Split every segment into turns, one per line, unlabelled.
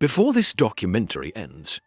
Before this documentary ends,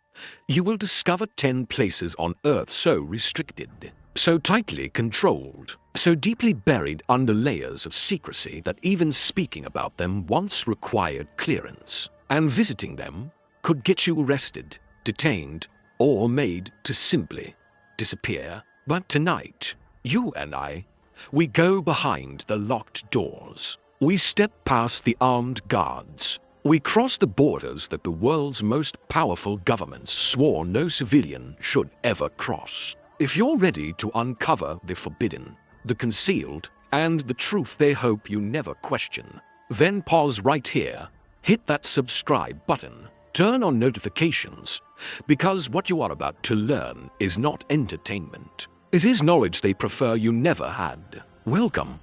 you will discover 10 places on Earth so restricted, so tightly controlled, so deeply buried under layers of secrecy that even speaking about them once required clearance, and visiting them could get you arrested, detained, or made to simply disappear. But tonight, you and I, we go behind the locked doors. We step past the armed guards. We cross the borders that the world's most powerful governments swore no civilian should ever cross. If you're ready to uncover the forbidden, the concealed, and the truth they hope you never question, then pause right here, hit that subscribe button, turn on notifications, because what you are about to learn is not entertainment. It is knowledge they prefer you never had. Welcome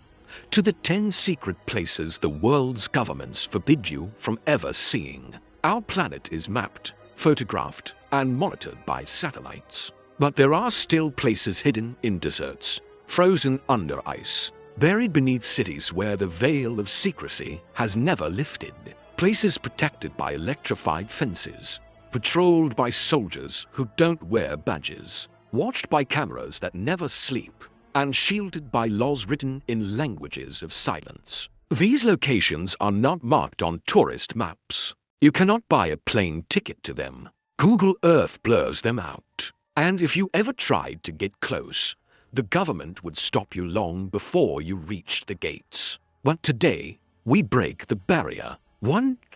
to the 10 secret places the world's governments forbid you from ever seeing. Our planet is mapped, photographed, and monitored by satellites. But there are still places hidden in deserts, frozen under ice, buried beneath cities where the veil of secrecy has never lifted. Places protected by electrified fences, patrolled by soldiers who don't wear badges, watched by cameras that never sleep, and shielded by laws written in languages of silence. These locations are not marked on tourist maps. You cannot buy a plane ticket to them. Google Earth blurs them out. And if you ever tried to get close, the government would stop you long before you reached the gates. But today, we break the barrier.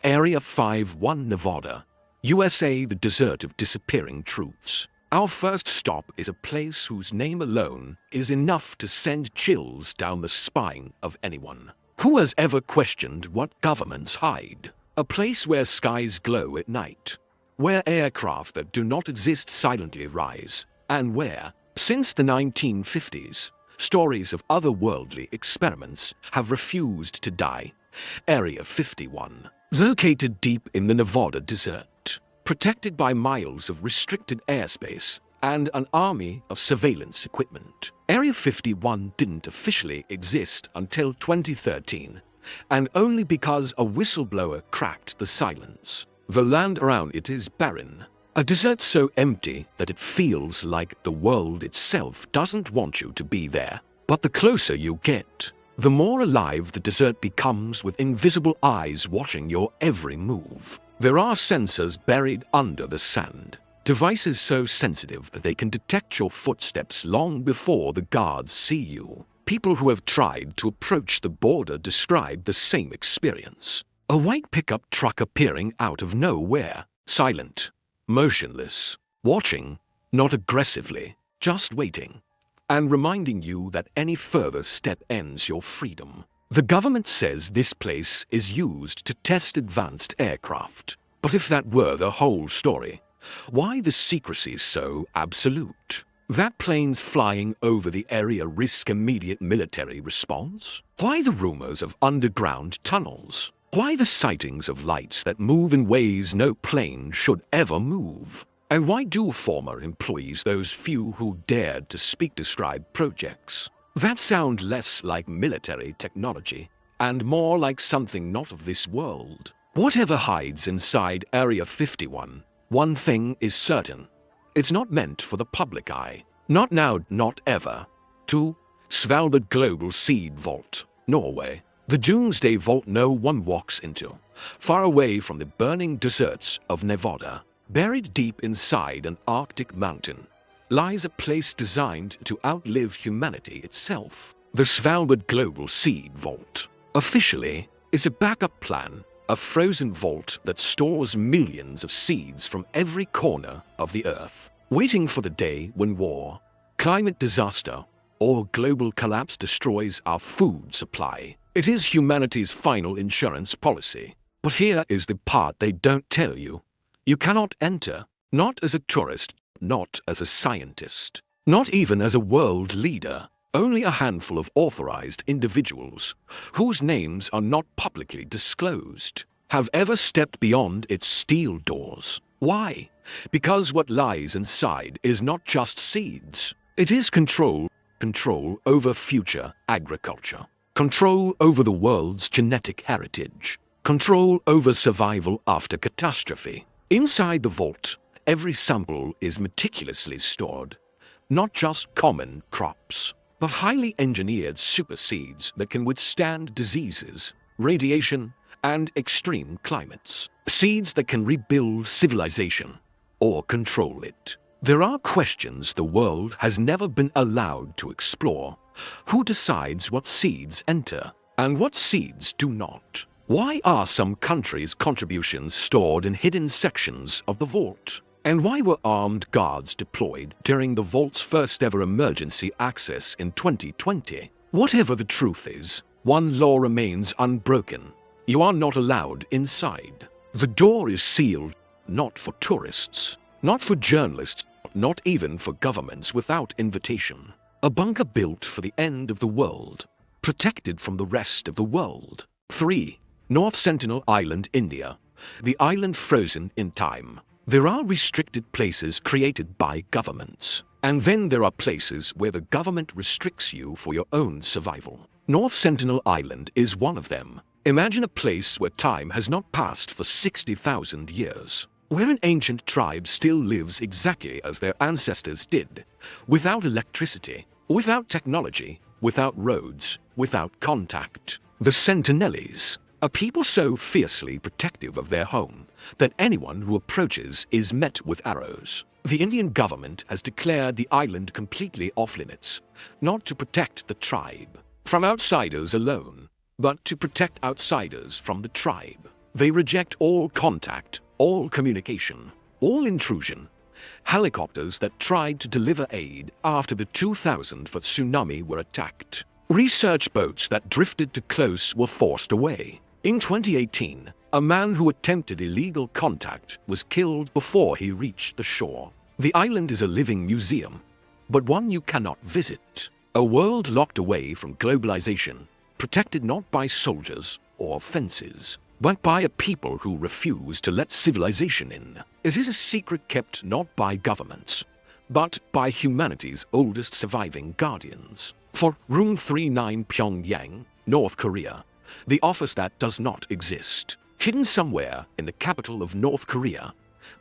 Area 51, Nevada, USA, the desert of disappearing truths. Our first stop is a place whose name alone is enough to send chills down the spine of anyone. Who has ever questioned what governments hide? A place where skies glow at night, where aircraft that do not exist silently rise, and where, since the 1950s, stories of otherworldly experiments have refused to die. Area 51, located deep in the Nevada desert, protected by miles of restricted airspace and an army of surveillance equipment. Area 51 didn't officially exist until 2013, and only because a whistleblower cracked the silence. The land around it is barren, a desert so empty that it feels like the world itself doesn't want you to be there. But the closer you get, the more alive the desert becomes, with invisible eyes watching your every move. There are sensors buried under the sand, devices so sensitive that they can detect your footsteps long before the guards see you. People who have tried to approach the border describe the same experience. A white pickup truck appearing out of nowhere, silent, motionless, watching, not aggressively, just waiting, and reminding you that any further step ends your freedom. The government says this place is used to test advanced aircraft. But if that were the whole story, why the secrecy so absolute? That planes flying over the area risk immediate military response? Why the rumors of underground tunnels? Why the sightings of lights that move in ways no plane should ever move? And why do former employees, those few who dared to speak, describe projects that sound less like military technology and more like something not of this world? Whatever hides inside Area 51, one thing is certain. It's not meant for the public eye. Not now, not ever. 2. Svalbard Global Seed Vault, Norway. The Doomsday Vault no one walks into, far away from the burning deserts of Nevada. Buried deep inside an Arctic mountain lies a place designed to outlive humanity itself. The Svalbard Global Seed Vault. Officially, it's a backup plan, a frozen vault that stores millions of seeds from every corner of the Earth, waiting for the day when war, climate disaster, or global collapse destroys our food supply. It is humanity's final insurance policy. But here is the part they don't tell you. You cannot enter, not as a tourist, not as a scientist, not even as a world leader. Only a handful of authorized individuals, whose names are not publicly disclosed, have ever stepped beyond its steel doors. Why? Because what lies inside is not just seeds. It is control over future agriculture, control over the world's genetic heritage, Control over survival after catastrophe. Inside the vault, every sample is meticulously stored. Not just common crops, but highly engineered super seeds that can withstand diseases, radiation, and extreme climates. Seeds that can rebuild civilization or control it. There are questions the world has never been allowed to explore. Who decides what seeds enter and what seeds do not? Why are some countries' contributions stored in hidden sections of the vault? And why were armed guards deployed during the vault's first ever emergency access in 2020? Whatever the truth is, one law remains unbroken. You are not allowed inside. The door is sealed, not for tourists, not for journalists, not even for governments without invitation. A bunker built for the end of the world, protected from the rest of the world. 3. North Sentinel Island, India. The island frozen in time. There are restricted places created by governments. And then there are places where the government restricts you for your own survival. North Sentinel Island is one of them. Imagine a place where time has not passed for 60,000 years. Where an ancient tribe still lives exactly as their ancestors did. Without electricity, without technology, without roads, without contact. The Sentinelese. A people so fiercely protective of their home that anyone who approaches is met with arrows. The Indian government has declared the island completely off limits, not to protect the tribe from outsiders alone, but to protect outsiders from the tribe. They reject all contact, all communication, all intrusion. Helicopters that tried to deliver aid after the 2004 tsunami were attacked. Research boats that drifted too close were forced away. In 2018, a man who attempted illegal contact was killed before he reached the shore. The island is a living museum, but one you cannot visit. A world locked away from globalization, protected not by soldiers or fences, but by a people who refuse to let civilization in. It is a secret kept not by governments, but by humanity's oldest surviving guardians. For Room 39 Pyongyang, North Korea, the office that does not exist, hidden somewhere in the capital of North Korea,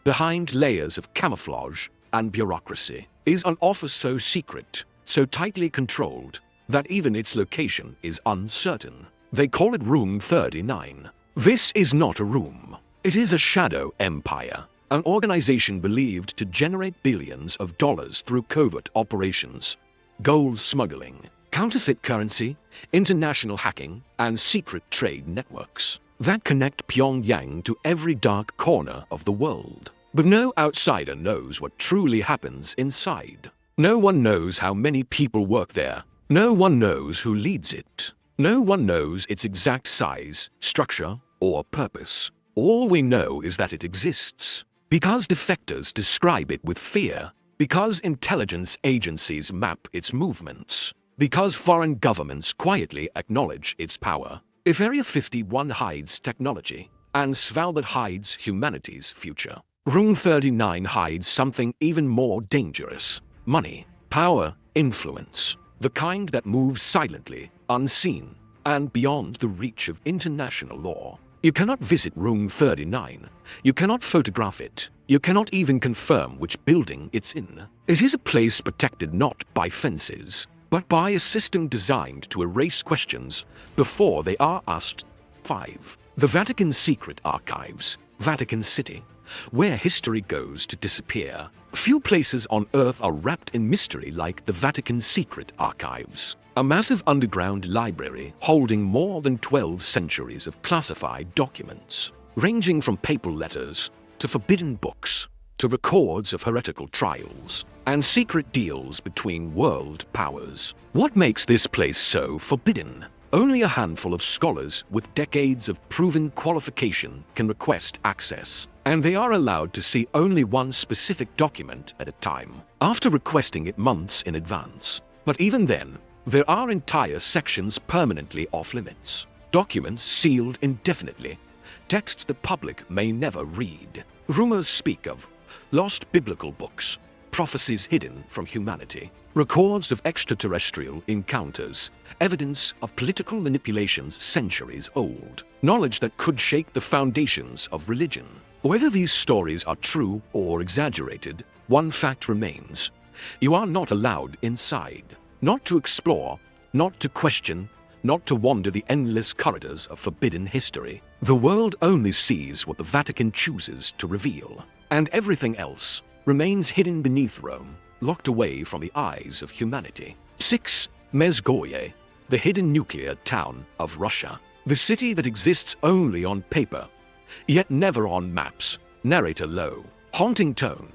behind layers of camouflage and bureaucracy, is an office so secret, so tightly controlled, that even its location is uncertain. They call it Room 39. This is not a room. It is a shadow empire, an organization believed to generate billions of dollars through covert operations, gold smuggling, counterfeit currency, international hacking, and secret trade networks that connect Pyongyang to every dark corner of the world. But no outsider knows what truly happens inside. No one knows how many people work there. No one knows who leads it. No one knows its exact size, structure, or purpose. All we know is that it exists. Because defectors describe it with fear. Because intelligence agencies map its movements. Because foreign governments quietly acknowledge its power. If Area 51 hides technology, and Svalbard hides humanity's future, Room 39 hides something even more dangerous. Money, power, influence. The kind that moves silently, unseen, and beyond the reach of international law. You cannot visit Room 39. You cannot photograph it. You cannot even confirm which building it's in. It is a place protected not by fences, but by a system designed to erase questions before they are asked. 5. The Vatican Secret Archives, Vatican City, where history goes to disappear. Few places on Earth are wrapped in mystery like the Vatican Secret Archives, a massive underground library holding more than 12 centuries of classified documents, ranging from papal letters to forbidden books to records of heretical trials and secret deals between world powers. What makes this place so forbidden? Only a handful of scholars with decades of proven qualification can request access, and they are allowed to see only one specific document at a time, after requesting it months in advance. But even then, there are entire sections permanently off limits, documents sealed indefinitely, texts the public may never read. Rumors speak of lost biblical books, prophecies hidden from humanity, records of extraterrestrial encounters, evidence of political manipulations centuries old, knowledge that could shake the foundations of religion. Whether these stories are true or exaggerated, one fact remains. You are not allowed inside. Not to explore, not to question, not to wander the endless corridors of forbidden history. The world only sees what the Vatican chooses to reveal, and everything else remains hidden beneath Rome, locked away from the eyes of humanity. 6. Mezhgoye, the hidden nuclear town of Russia. The city that exists only on paper, yet never on maps. Narrator low, haunting tone.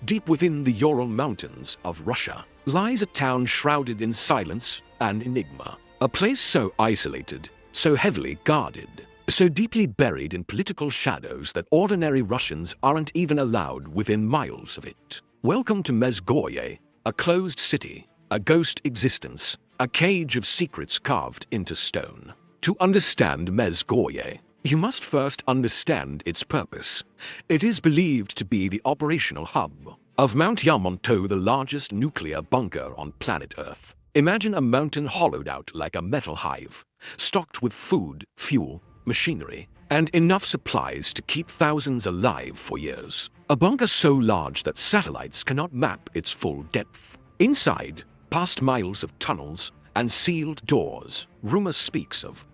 Deep within the Ural Mountains of Russia lies a town shrouded in silence and enigma. A place so isolated, so heavily guarded, so deeply buried in political shadows that ordinary Russians aren't even allowed within miles of it. Welcome to Mezhgoye, a closed city, a ghost existence, a cage of secrets carved into stone. To understand Mezhgoye, you must first understand its purpose. It is believed to be the operational hub of Mount Yamonto, the largest nuclear bunker on planet Earth. Imagine a mountain hollowed out like a metal hive, stocked with food, fuel, machinery, and enough supplies to keep thousands alive for years. A bunker so large that satellites cannot map its full depth. Inside, past miles of tunnels and sealed doors, rumor speaks of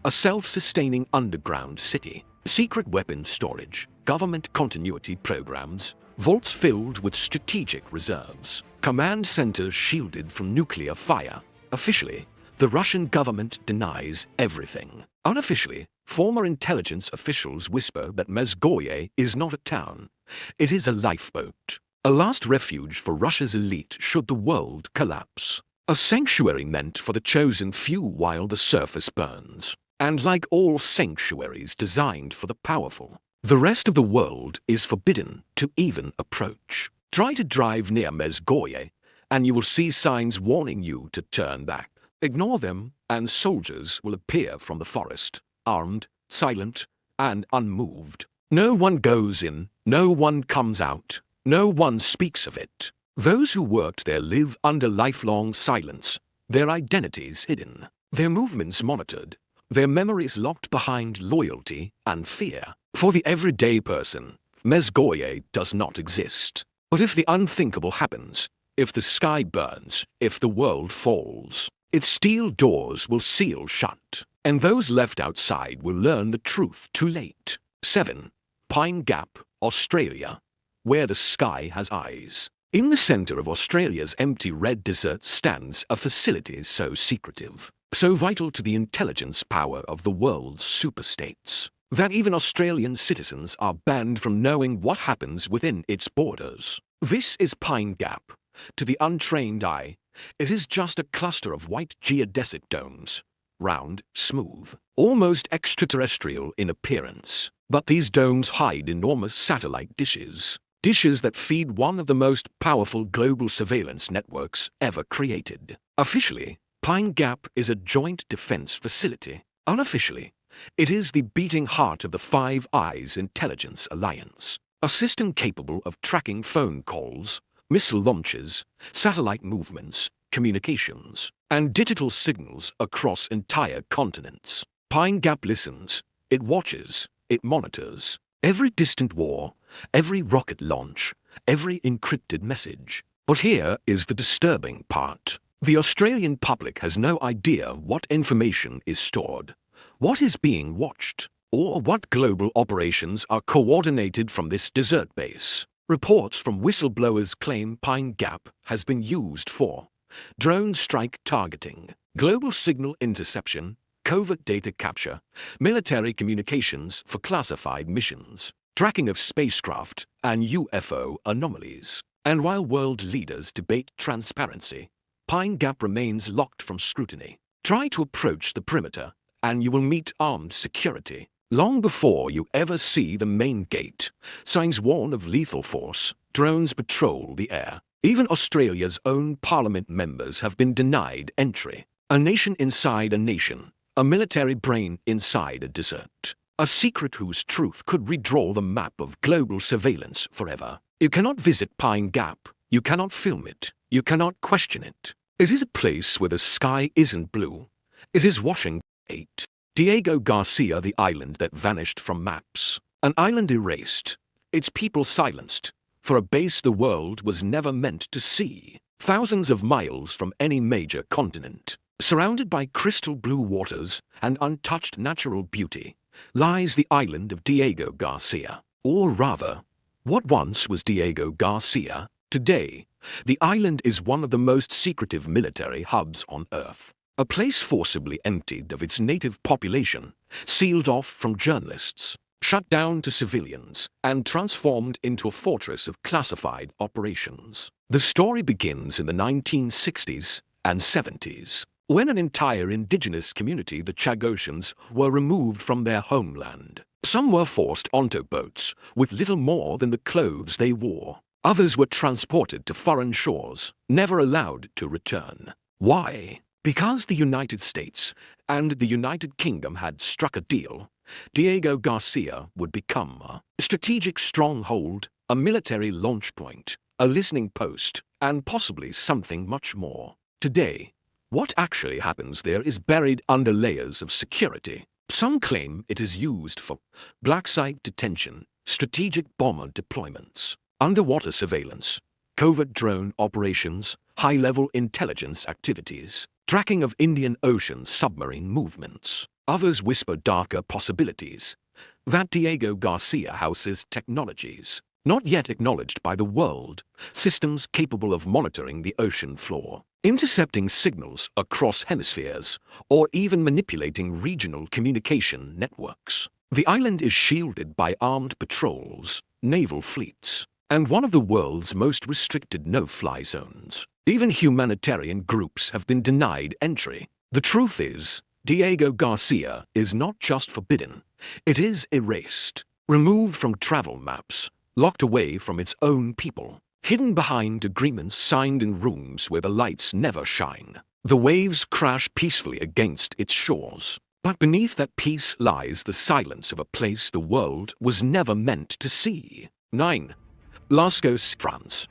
a self-sustaining underground city, secret weapons storage, government continuity programs, vaults filled with strategic reserves, command centers shielded from nuclear fire. Officially, the Russian government denies everything. Unofficially, former intelligence officials whisper that Mezhgoye is not a town. It is a lifeboat, a last refuge for Russia's elite should the world collapse. A sanctuary meant for the chosen few while the surface burns. And like all sanctuaries designed for the powerful, the rest of the world is forbidden to even approach. Try to drive near Mezhgoye, and you will see signs warning you to turn back. Ignore them, and soldiers will appear from the forest, armed, silent, and unmoved. No one goes in, no one comes out, no one speaks of it. Those who worked there live under lifelong silence, their identities hidden, their movements monitored, their memories locked behind loyalty and fear. For the everyday person, Mezhgoye does not exist. But if the unthinkable happens, if the sky burns, if the world falls, its steel doors will seal shut, and those left outside will learn the truth too late. 7. Pine Gap, Australia, where the sky has eyes. In the center of Australia's empty red desert stands a facility so secretive, so vital to the intelligence power of the world's superstates, that even Australian citizens are banned from knowing what happens within its borders. This is Pine Gap. To the untrained eye, it is just a cluster of white geodesic domes, round, smooth, almost extraterrestrial in appearance. But these domes hide enormous satellite dishes. Dishes that feed one of the most powerful global surveillance networks ever created. Officially, Pine Gap is a joint defense facility. Unofficially, it is the beating heart of the Five Eyes Intelligence Alliance, a system capable of tracking phone calls, missile launches, satellite movements, communications, and digital signals across entire continents. Pine Gap listens, it watches, it monitors every distant war, every rocket launch, every encrypted message. But here is the disturbing part. The Australian public has no idea what information is stored, what is being watched, or what global operations are coordinated from this desert base. Reports from whistleblowers claim Pine Gap has been used for drone strike targeting, global signal interception, covert data capture, military communications for classified missions, tracking of spacecraft and UFO anomalies. And while world leaders debate transparency, Pine Gap remains locked from scrutiny. Try to approach the perimeter, and you will meet armed security. Long before you ever see the main gate, signs warn of lethal force. Drones patrol the air. Even Australia's own parliament members have been denied entry. A nation inside a nation. A military brain inside a desert. A secret whose truth could redraw the map of global surveillance forever. You cannot visit Pine Gap You cannot film it. You cannot question it. It is a place where the sky isn't blue. It is watching 8. Diego Garcia, the island that vanished from maps. An island erased, its people silenced, for a base the world was never meant to see. Thousands of miles from any major continent, surrounded by crystal blue waters and untouched natural beauty, lies the island of Diego Garcia. Or rather, what once was Diego Garcia, today, the island is one of the most secretive military hubs on Earth. A place forcibly emptied of its native population, sealed off from journalists, shut down to civilians, and transformed into a fortress of classified operations. The story begins in the 1960s and 70s, when an entire indigenous community, the Chagossians, were removed from their homeland. Some were forced onto boats with little more than the clothes they wore. Others were transported to foreign shores, never allowed to return. Why? Because the United States and the United Kingdom had struck a deal. Diego Garcia would become a strategic stronghold, a military launch point, a listening post, and possibly something much more. Today, what actually happens there is buried under layers of security. Some claim it is used for black site detention, strategic bomber deployments, underwater surveillance, covert drone operations, high-level intelligence activities, tracking of Indian Ocean submarine movements. Others whisper darker possibilities, that Diego Garcia houses technologies not yet acknowledged by the world, systems capable of monitoring the ocean floor, intercepting signals across hemispheres, or even manipulating regional communication networks. The island is shielded by armed patrols, naval fleets, and one of the world's most restricted no-fly zones. Even humanitarian groups have been denied entry. The truth is, Diego Garcia is not just forbidden, it is erased, removed from travel maps, locked away from its own people, hidden behind agreements signed in rooms where the lights never shine. The waves crash peacefully against its shores, but beneath that peace lies the silence of a place the world was never meant to see. 9. Lascaux, France,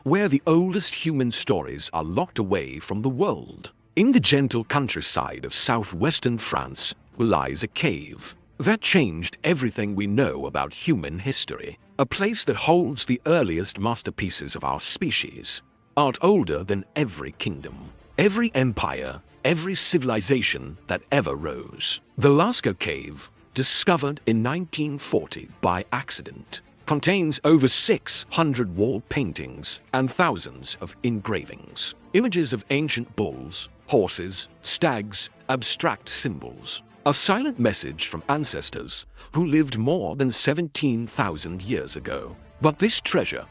where the oldest human stories are locked away from the world. In the gentle countryside of southwestern France lies a cave that changed everything we know about human history. A place that holds the earliest masterpieces of our species, art older than every kingdom, every empire, every civilization that ever rose. The Lascaux Cave, discovered in 1940 by accident, contains over 600 wall paintings and thousands of engravings, images of ancient bulls, horses, stags, abstract symbols. A silent message from ancestors who lived more than 17,000 years ago. But this treasure,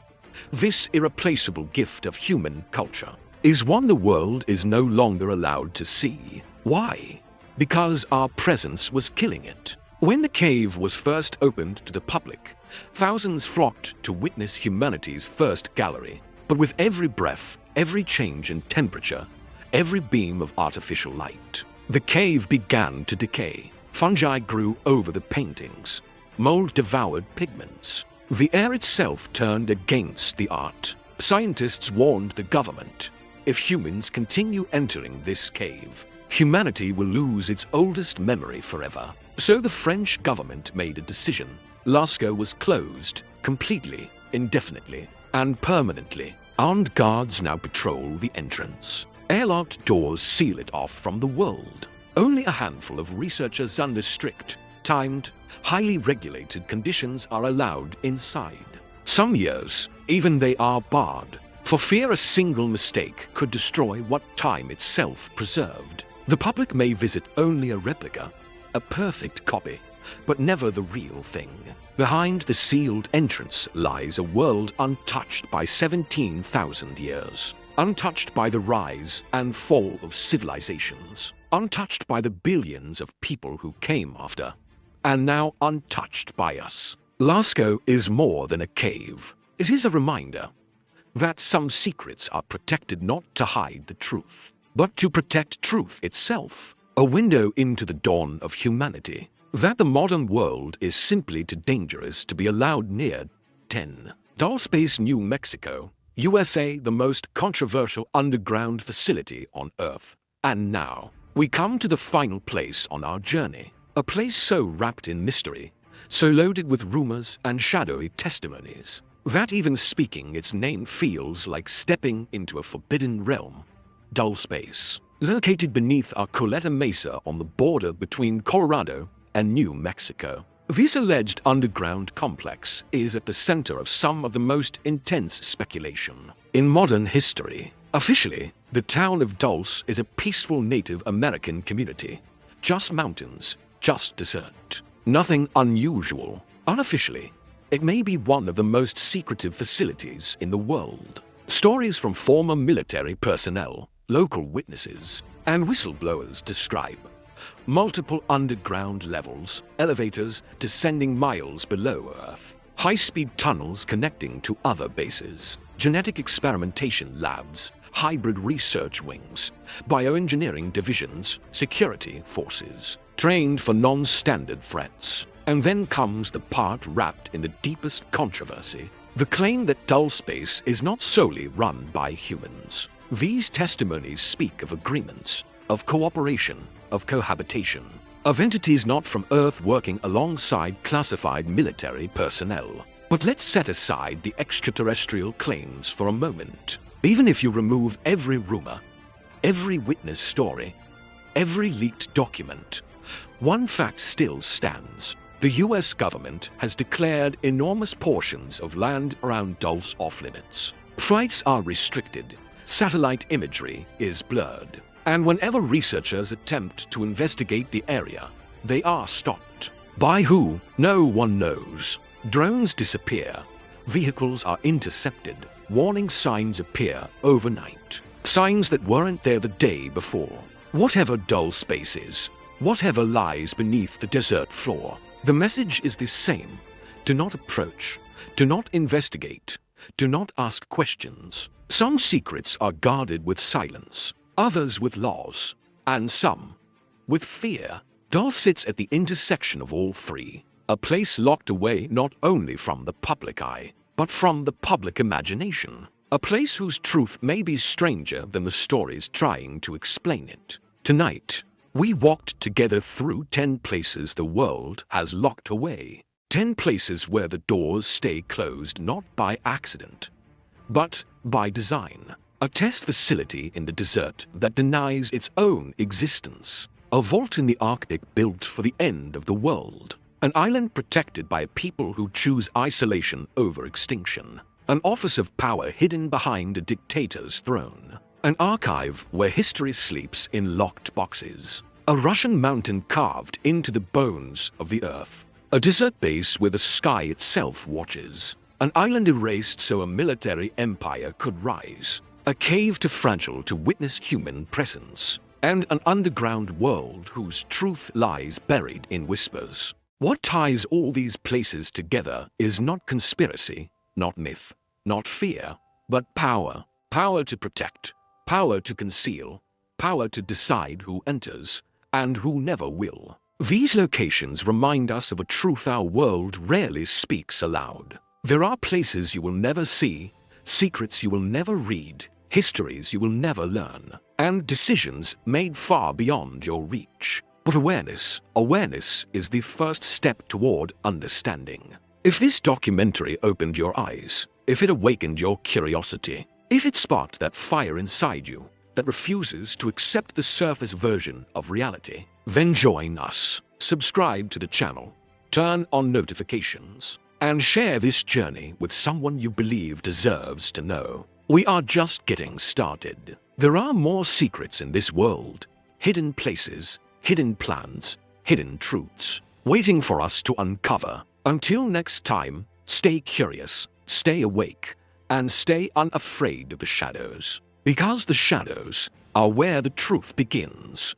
this irreplaceable gift of human culture, is one the world is no longer allowed to see. Why? Because our presence was killing it. When the cave was first opened to the public, thousands flocked to witness humanity's first gallery. But with every breath, every change in temperature, every beam of artificial light, the cave began to decay. Fungi grew over the paintings. Mold devoured pigments. The air itself turned against the art. Scientists warned the government, if humans continue entering this cave, humanity will lose its oldest memory forever. So the French government made a decision. Lascaux was closed, completely, indefinitely, and permanently. Armed guards now patrol the entrance. Airlocked doors seal it off from the world. Only a handful of researchers under strict, timed, highly regulated conditions are allowed inside. Some years, even they are barred, for fear a single mistake could destroy what time itself preserved. The public may visit only a replica, a perfect copy, but never the real thing. Behind the sealed entrance lies a world untouched by 17,000 years. Untouched by the rise and fall of civilizations, untouched by the billions of people who came after, and now untouched by us. Lascaux is more than a cave. It is a reminder that some secrets are protected not to hide the truth, but to protect truth itself. A window into the dawn of humanity, that the modern world is simply too dangerous to be allowed near. 10. Dollspace, New Mexico, USA, the most controversial underground facility on Earth. And now, we come to the final place on our journey. A place so wrapped in mystery, so loaded with rumors and shadowy testimonies, that even speaking its name feels like stepping into a forbidden realm. Dull Space. Located beneath Archuleta Mesa on the border between Colorado and New Mexico. This alleged underground complex is at the center of some of the most intense speculation in modern history. Officially, the town of Dulce is a peaceful Native American community. Just mountains, just desert. Nothing unusual. Unofficially, it may be one of the most secretive facilities in the world. Stories from former military personnel, local witnesses, and whistleblowers describe multiple underground levels, elevators descending miles below Earth, high-speed tunnels connecting to other bases, genetic experimentation labs, hybrid research wings, bioengineering divisions, security forces, trained for non-standard threats. And then comes the part wrapped in the deepest controversy, the claim that Dull Space is not solely run by humans. These testimonies speak of agreements, of cooperation, of cohabitation, of entities not from Earth working alongside classified military personnel. But let's set aside the extraterrestrial claims for a moment. Even if you remove every rumor, every witness story, every leaked document, one fact still stands. The US government has declared enormous portions of land around Dulce off-limits. Flights are restricted, satellite imagery is blurred, and whenever researchers attempt to investigate the area, they are stopped. By who? No one knows. Drones disappear, vehicles are intercepted, warning signs appear overnight. Signs that weren't there the day before. Whatever Dull Space is, whatever lies beneath the desert floor, the message is the same. Do not approach, do not investigate, do not ask questions. Some secrets are guarded with silence, others with laws, and some with fear. Dull sits at the intersection of all three, a place locked away not only from the public eye, but from the public imagination. A place whose truth may be stranger than the stories trying to explain it. Tonight, we walked together through 10 places the world has locked away. 10 places where the doors stay closed not by accident, but by design. A test facility in the desert that denies its own existence. A vault in the Arctic built for the end of the world. An island protected by a people who choose isolation over extinction. An office of power hidden behind a dictator's throne. An archive where history sleeps in locked boxes. A Russian mountain carved into the bones of the earth. A desert base where the sky itself watches. An island erased so a military empire could rise. A cave too fragile to witness human presence. And an underground world whose truth lies buried in whispers. What ties all these places together is not conspiracy, not myth, not fear, but power. Power to protect, power to conceal, power to decide who enters and who never will. These locations remind us of a truth our world rarely speaks aloud. There are places you will never see, secrets you will never read, histories you will never learn, and decisions made far beyond your reach. But awareness is the first step toward understanding. If this documentary opened your eyes, if it awakened your curiosity, if it sparked that fire inside you that refuses to accept the surface version of reality, then join us. Subscribe to the channel, turn on notifications, and share this journey with someone you believe deserves to know. We are just getting started. There are more secrets in this world, hidden places, hidden plans, hidden truths, waiting for us to uncover. Until next time, stay curious, stay awake, and stay unafraid of the shadows. Because the shadows are where the truth begins.